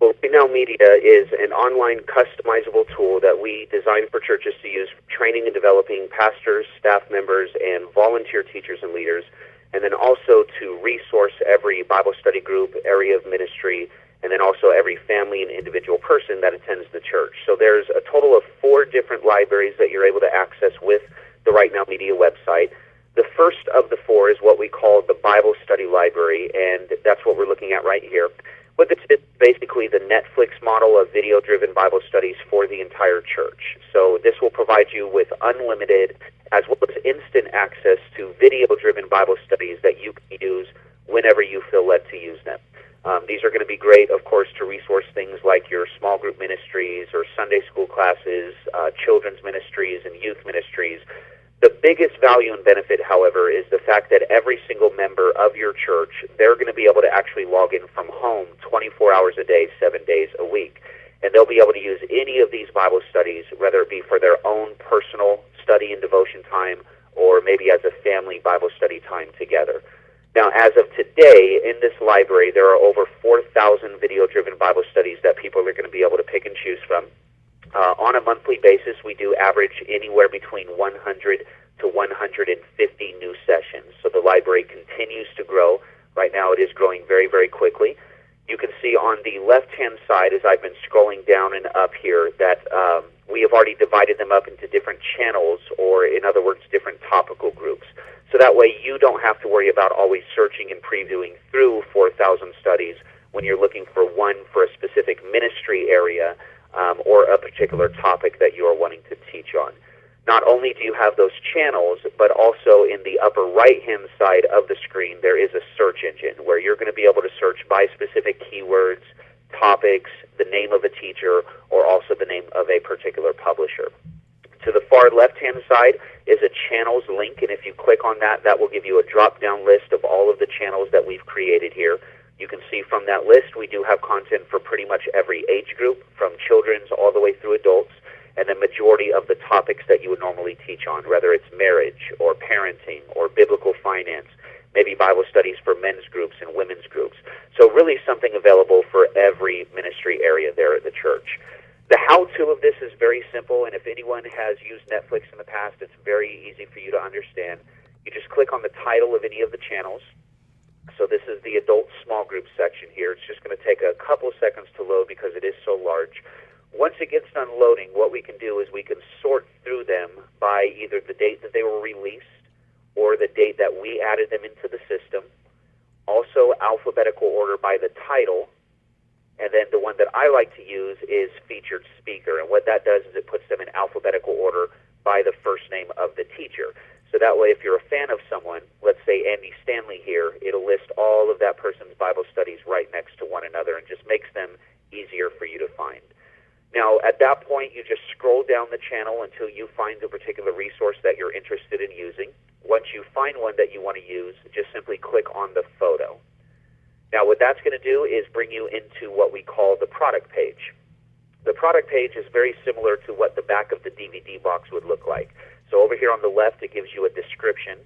Well, Right Now Media is an online customizable tool that we designed for churches to use for training and developing pastors, staff members, and volunteer teachers and leaders, and then also to resource every Bible study group, area of ministry, and then also every family and individual person that attends the church. So there's a total of 4 different libraries that you're able to access with the Right Now Media website. The first of the 4 is what we call the Bible Study Library, and that's what we're looking at right here. But this is basically the Netflix model of video-driven Bible studies for the entire church. So this will provide you with unlimited as well as instant access to video-driven Bible studies that you can use whenever you feel led to use them. These are going to be great, of course, to resource things like your small group ministries or Sunday school classes, children's ministries, and youth ministries. The biggest value and benefit, however, is the fact that every single member of your church, they're going to be able to actually log in from home 24 hours a day, 7 days a week. And they'll be able to use any of these Bible studies, whether it be for their own personal study and devotion time or maybe as a family Bible study time together. Now, as of today, in this library, there are over 4,000 video-driven Bible studies that people are going to be able to pick and choose from. On a monthly basis, we do average anywhere between 100 to 150 new sessions. So the library continues to grow. Right now it is growing very, very quickly. You can see on the left-hand side, as I've been scrolling down and up here, that we have already divided them up into different channels, or in other words, different topical groups. So that way you don't have to worry about always searching and previewing through 4,000 studies when you're looking for one for a specific ministry area or a particular topic that you are wanting to teach on. Not only do you have those channels, but also in the upper right-hand side of the screen, there is a search engine where you're going to be able to search by specific keywords, topics, the name of a teacher, or also the name of a particular publisher. To the far left-hand side is a channels link, and if you click on that, that will give you a drop-down list of all of the channels that we've created here. You can see from that list we do have content for pretty much every age group, from children's all the way through adults, and the majority of the topics that you would normally teach on, whether it's marriage or parenting or biblical finance, maybe Bible studies for men's groups and women's groups. So really something available for every ministry area there at the church. The how-to of this is very simple, and if anyone has used Netflix in the past, it's very easy for you to understand. You just click on the title of any of the channels. So this is the adult small group section here. It's just going to take a couple of seconds to load because it is so large. Once it gets done loading, what we can do is we can sort through them by either the date that they were released or the date that we added them into the system. Also alphabetical order by the title. And then the one that I like to use is featured speaker. And what that does is it puts them in alphabetical order by the first name of the teacher. So that way, if you're a fan of someone, let's say Andy Stanley here, it'll list all of that person's Bible studies right next to one another and just makes them easier for you to find. Now, at that point, you just scroll down the channel until you find a particular resource that you're interested in using. Once you find one that you want to use, just simply click on the photo. Now, what that's going to do is bring you into what we call the product page. The product page is very similar to what the back of the DVD box would look like. So over here on the left, it gives you a description.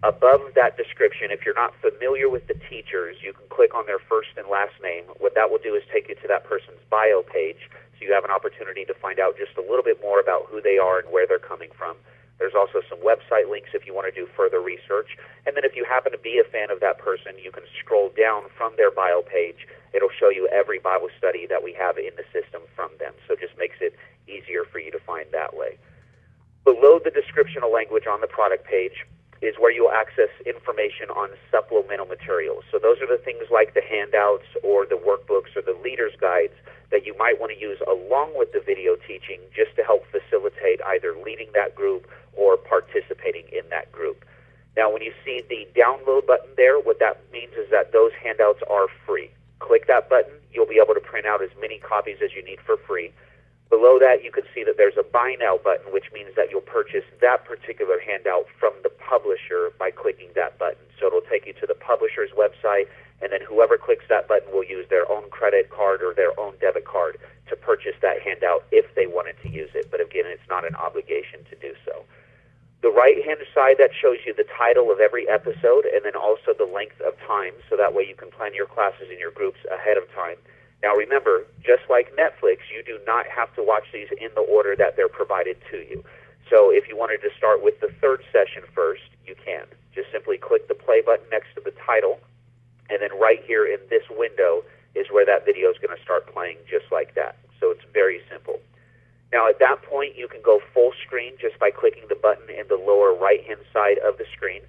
Above that description, if you're not familiar with the teachers, you can click on their first and last name. What that will do is take you to that person's bio page, so you have an opportunity to find out just a little bit more about who they are and where they're coming from. There's also some website links if you want to do further research. And then if you happen to be a fan of that person, you can scroll down from their bio page. It'll show you every Bible study that we have in the system from them. So it just makes it easier for you to find that way. Below the descriptional language on the product page is where you'll access information on supplemental materials. So those are the things like the handouts or the workbooks or the leader's guides that you might want to use along with the video teaching just to help facilitate either leading that group or participating in that group. Now, when you see the download button there, what that means is that those handouts are free. Click that button. You'll be able to print out as many copies as you need for free. Below that, you can see that there's a Buy Now button, which means that you'll purchase that particular handout from the publisher by clicking that button. So it'll take you to the publisher's website, and then whoever clicks that button will use their own credit card or their own debit card to purchase that handout if they wanted to use it. But again, it's not an obligation to do so. The right-hand side, that shows you the title of every episode and then also the length of time, so that way you can plan your classes and your groups ahead of time. Now remember, just like Netflix, you do not have to watch these in the order that they're provided to you. So if you wanted to start with the third session first, you can. Just simply click the play button next to the title, and then right here in this window is where that video is going to start playing just like that. So it's very simple. Now at that point, you can go full screen just by clicking the button in the lower right-hand side of the screen.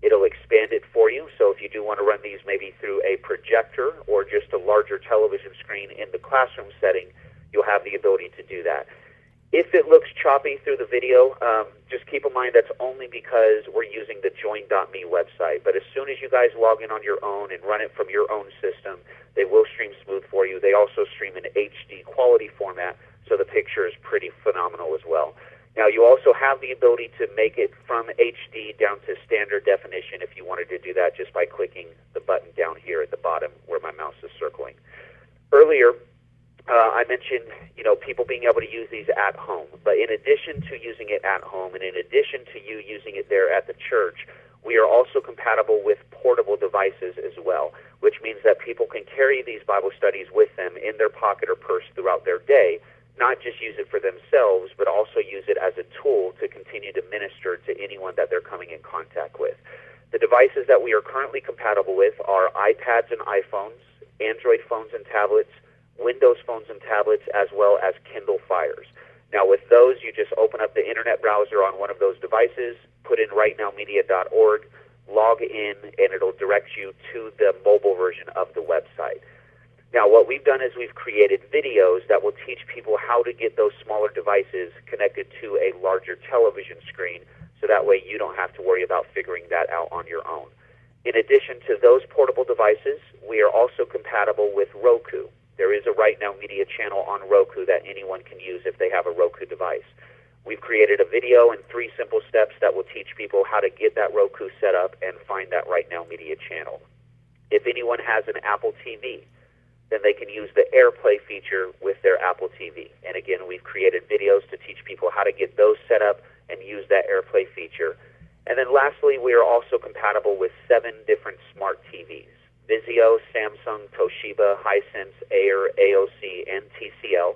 It'll expand it for you, so if you do want to run these maybe through a projector or just a larger television screen in the classroom setting, you'll have the ability to do that. If it looks choppy through the video, just keep in mind that's only because we're using the join.me website. But as soon as you guys log in on your own and run it from your own system, they will stream smooth for you. They also stream in HD quality format, so the picture is pretty phenomenal as well. Now, you also have the ability to make it from HD down to standard definition if you wanted to do that just by clicking the button down here at the bottom where my mouse is circling. Earlier, I mentioned, people being able to use these at home. But in addition to using it at home and in addition to you using it there at the church, we are also compatible with portable devices as well, which means that people can carry these Bible studies with them in their pocket or purse throughout their day, not just use it for themselves, but also use it as a tool to continue to minister to anyone that they're coming in contact with. The devices that we are currently compatible with are iPads and iPhones, Android phones and tablets, Windows phones and tablets, as well as Kindle Fires. Now with those, you just open up the internet browser on one of those devices, put in rightnowmedia.org, log in, and it'll direct you to the mobile version of the website. Now what we've done is we've created videos that will teach people how to get those smaller devices connected to a larger television screen, so that way you don't have to worry about figuring that out on your own. In addition to those portable devices, we are also compatible with Roku. There is a Right Now Media channel on Roku that anyone can use if they have a Roku device. We've created a video in 3 simple steps that will teach people how to get that Roku set up and find that Right Now Media channel. If anyone has an Apple TV, then they can use the AirPlay feature with their Apple TV. And again, we've created videos to teach people how to get those set up and use that AirPlay feature. And then lastly, we are also compatible with 7 different smart TVs: Vizio, Samsung, Toshiba, Hisense, Air, AOC, and TCL.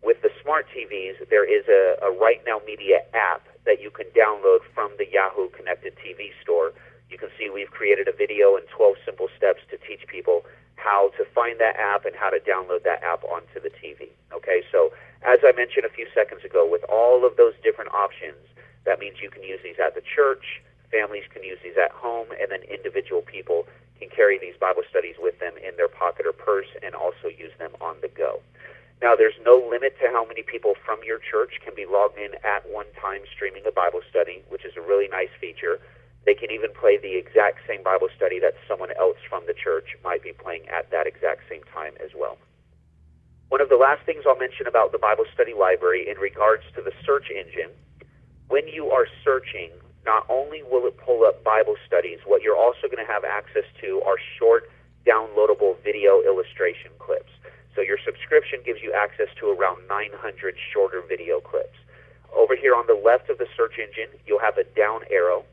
With the smart TVs, there is a Right Now Media app that you can download from the Yahoo Connected TV store. You can see we've created a video in 12 simple steps to teach people how to find that app and how to download that app onto the TV. Okay, so as I mentioned a few seconds ago, with all of those different options, that means you can use these at the church, families can use these at home, and then individual people can carry these Bible studies with them in their pocket or purse and also use them on the go. Now, there's no limit to how many people from your church can be logged in at one time streaming a Bible study, which is a really nice feature. They can even play the exact same Bible study that someone else from the church might be playing at that exact same time as well. One of the last things I'll mention about the Bible Study Library in regards to the search engine, when you are searching, not only will it pull up Bible studies, what you're also going to have access to are short, downloadable video illustration clips. So your subscription gives you access to around 900 shorter video clips. Over here on the left of the search engine, you'll have a down arrow.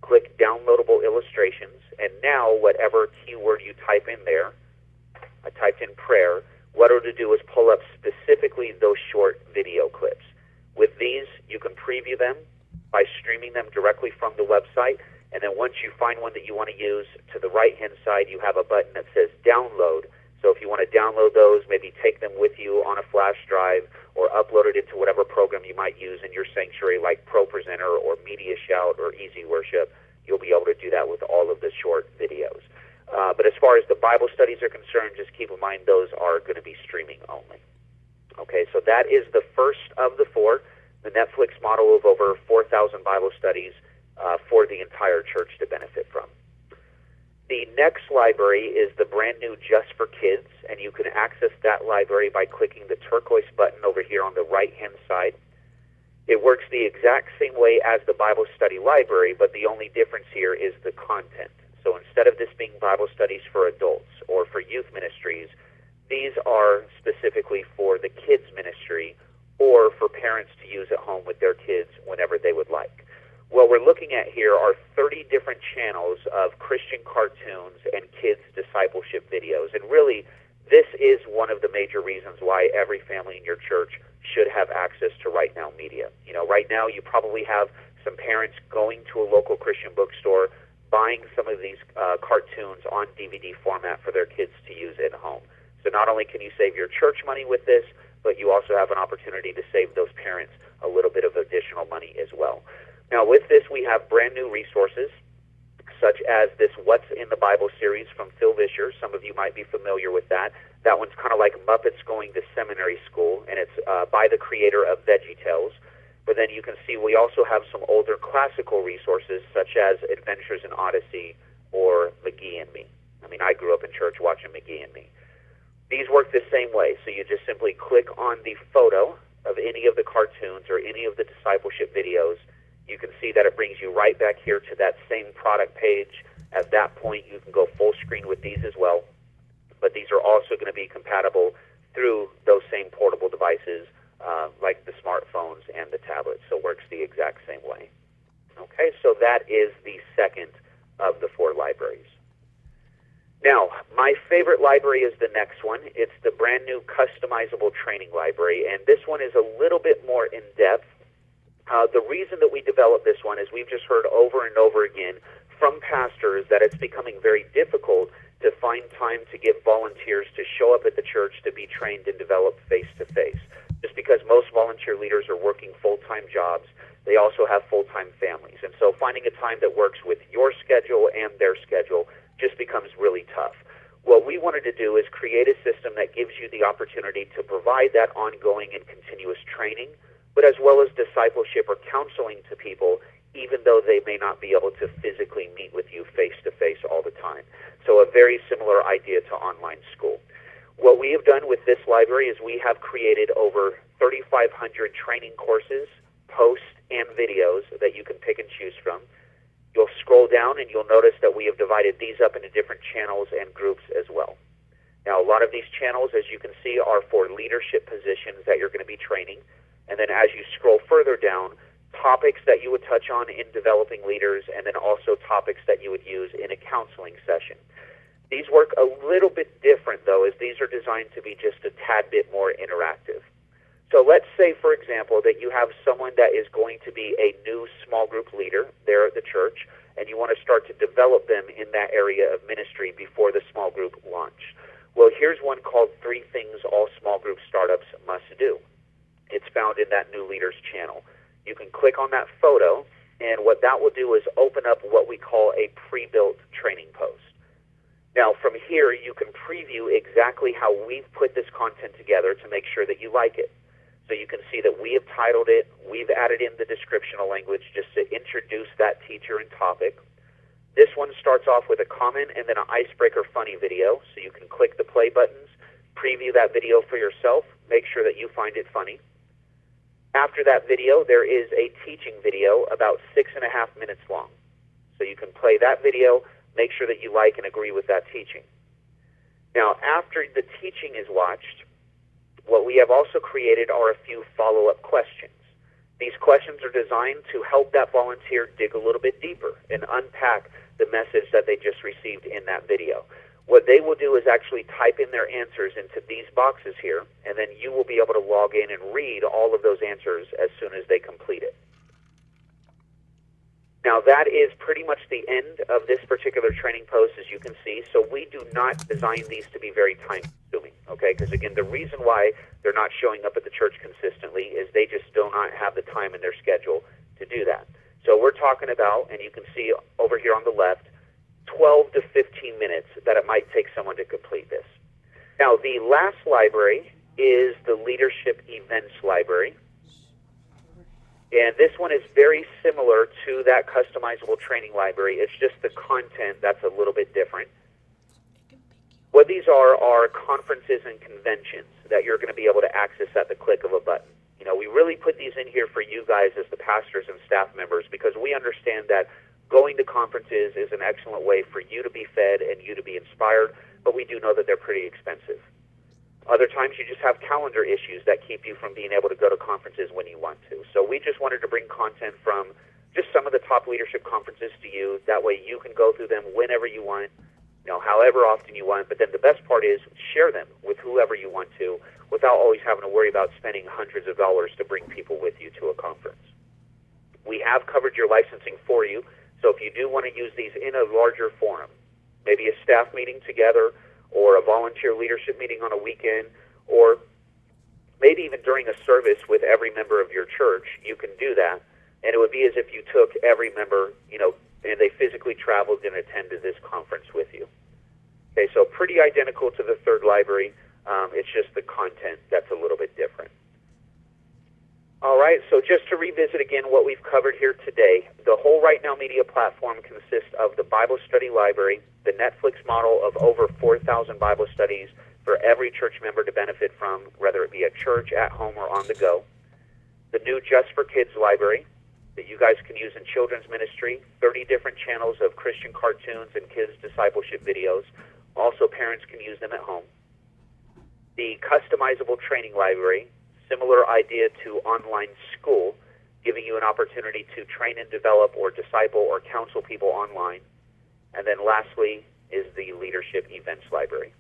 Click downloadable illustrations, and now whatever keyword you type in there, I typed in prayer, what it'll do is pull up specifically those short video clips. With these, you can preview them by streaming them directly from the website, and then once you find one that you want to use, to the right-hand side you have a button that says download. So if you want to download those, maybe take them with you on a flash drive or upload it into whatever program you might use in your sanctuary like ProPresenter or Media Shout or Easy Worship, you'll be able to do that with all of the short videos. But as far as the Bible studies are concerned, just keep in mind those are going to be streaming only. Okay, so that is the first of the 4, the Netflix model of over 4,000 Bible studies for the entire church to benefit from. The next library is the brand new Just for Kids, and you can access that library by clicking the turquoise button over here on the right-hand side. It works the exact same way as the Bible Study Library, but the only difference here is the content. So instead of this being Bible studies for adults or for youth ministries, these are specifically for the kids ministry or for parents to use at home with their kids whenever they would like. What we're looking at here are 30 different channels of Christian cartoons and kids discipleship videos. And really, this is one of the major reasons why every family in your church should have access to Right Now Media. You know, right now you probably have some parents going to a local Christian bookstore, buying some of these cartoons on DVD format for their kids to use at home. So not only can you save your church money with this, but you also have an opportunity to save those parents a little bit of additional money as well. Now with this, we have brand new resources, such as this What's in the Bible series from Phil Vischer. Some of you might be familiar with that. That one's kind of like Muppets Going to Seminary School, and it's by the creator of VeggieTales. But then you can see we also have some older classical resources, such as Adventures in Odyssey or McGee and Me. I mean, I grew up in church watching McGee and Me. These work the same way, so you just simply click on the photo of any of the cartoons or any of the discipleship videos. You can see that it brings you right back here to that same product page. At that point, you can go full screen with these as well. But these are also going to be compatible through those same portable devices, like the smartphones and the tablets. So it works the exact same way. Okay, so that is the second of the 4 libraries. Now, my favorite library is the next one. It's the brand new customizable training library, and this one is a little bit more in-depth. The reason that we developed this one is we've just heard over and over again from pastors that it's becoming very difficult to find time to give volunteers to show up at the church to be trained and developed face-to-face. Just because most volunteer leaders are working full-time jobs, they also have full-time families. And so finding a time that works with your schedule and their schedule just becomes really tough. What we wanted to do is create a system that gives you the opportunity to provide that ongoing and continuous training, but as well as discipleship or counseling to people, even though they may not be able to physically meet with you face-to-face all the time. So a very similar idea to online school. What we have done with this library is we have created over 3,500 training courses, posts, and videos that you can pick and choose from. You'll scroll down and you'll notice that we have divided these up into different channels and groups as well. Now, a lot of these channels, as you can see, are for leadership positions that you're going to be training. And then as you scroll further down, topics that you would touch on in developing leaders, and then also topics that you would use in a counseling session. These work a little bit different, though, as these are designed to be just a tad bit more interactive. So let's say, for example, that you have someone that is going to be a new small group leader there at the church, and you want to start to develop them in that area of ministry before the small group launch. Well, here's one called 3 Things All Small Group Startups Must Do. It's found in that New Leaders channel. You can click on that photo, and what that will do is open up what we call a pre-built training post. Now, from here, you can preview exactly how we've put this content together to make sure that you like it. So you can see that we have titled it, we've added in the descriptional language just to introduce that teacher and topic. This one starts off with a comment and then an icebreaker funny video, so you can click the play buttons, preview that video for yourself, make sure that you find it funny. After that video, there is a teaching video about 6.5 minutes long. So you can play that video, make sure that you like and agree with that teaching. Now, after the teaching is watched, what we have also created are a few follow-up questions. These questions are designed to help that volunteer dig a little bit deeper and unpack the message that they just received in that video. What they will do is actually type in their answers into these boxes here, and then you will be able to log in and read all of those answers as soon as they complete it. Now, that is pretty much the end of this particular training post, as you can see. So we do not design these to be very time-consuming, okay? Because, again, the reason why they're not showing up at the church consistently is they just do not have the time in their schedule to do that. So we're talking about, and you can see over here on the left, 12 to 15 minutes that it might take someone to complete this. Now, the last library is the Leadership Events Library. And this one is very similar to that customizable training library. It's just the content that's a little bit different. What these are conferences and conventions that you're going to be able to access at the click of a button. You know, we really put these in here for you guys as the pastors and staff members because we understand that going to conferences is an excellent way for you to be fed and you to be inspired, but we do know that they're pretty expensive. Other times you just have calendar issues that keep you from being able to go to conferences when you want to. So we just wanted to bring content from just some of the top leadership conferences to you. That way you can go through them whenever you want. however often you want. But then the best part is share them with whoever you want to without always having to worry about spending hundreds of dollars to bring people with you to a conference. We have covered your licensing for you, so if you do want to use these in a larger forum, maybe a staff meeting together or a volunteer leadership meeting on a weekend, or maybe even during a service with every member of your church, you can do that. And it would be as if you took every member, and they physically traveled and attended this conference with you. Okay, so pretty identical to the third library. It's just the content that's a little bit different. All right, so just to revisit again what we've covered here today, the whole Right Now Media platform consists of the Bible Study Library, the Netflix model of over 4,000 Bible studies for every church member to benefit from, whether it be at church, at home, or on the go. The new Just for Kids library that you guys can use in children's ministry, 30 different channels of Christian cartoons and kids discipleship videos. Also, parents can use them at home. The customizable training library, similar idea to online school, giving you an opportunity to train and develop or disciple or counsel people online. And then lastly is the leadership events library.